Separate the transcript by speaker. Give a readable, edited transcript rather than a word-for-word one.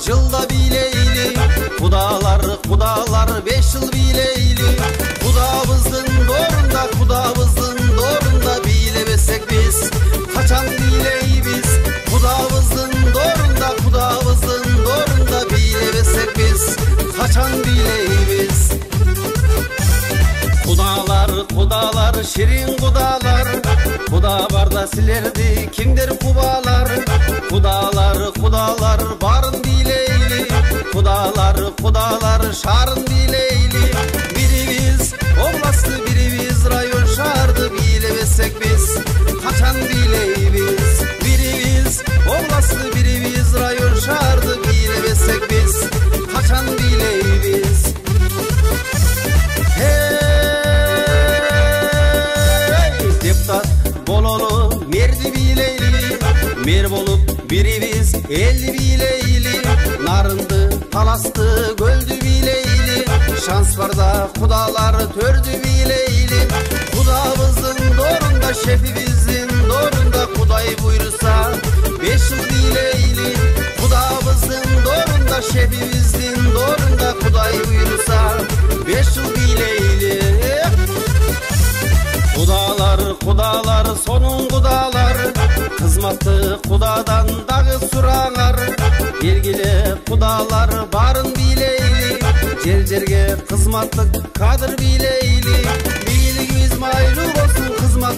Speaker 1: жылда бийлейли. Кудалар 5 жыл бийлейли. Кудабыздын дорунда бийлебесек биз качан бийлейбиз? Кудабыздын дорунда бийлебесек биз качан бийлейбиз? Кудалар, ширин кудалар, куда барда силерди кимдер кубалар? Кудалар, барын бийлейли. Кудалар, шарын бийлейли. Бирибиз областты, бирибиз район шаарды бийлебесек биз качан бийлейбиз? Бирибиз областты, бирибиз район шаарды бийлебесек биз качан бийлейбиз? Депутат бололу мерди бийлейли. Мер болуп бирибиз элди бийлейли. Нарынды, таласты, көлдү бийлейли. Шанс барда кудалар төрдү бийлейли. Кудабыздын дорунда, шефибиздин дорунда Кудай буйруса 5 жыл бийлейли. Кудабыздын дорунда, шефибиздин дорунда Кудай буйруса 5 жыл бийлейли. Кудалар, сонун кудалар, кызматты кудадан дагы сураңар. Белгиле кудалар барын бийлейли. Жерге кызматтык кадр бийлейли. Бийлигибиз майлуу болсун, кызмат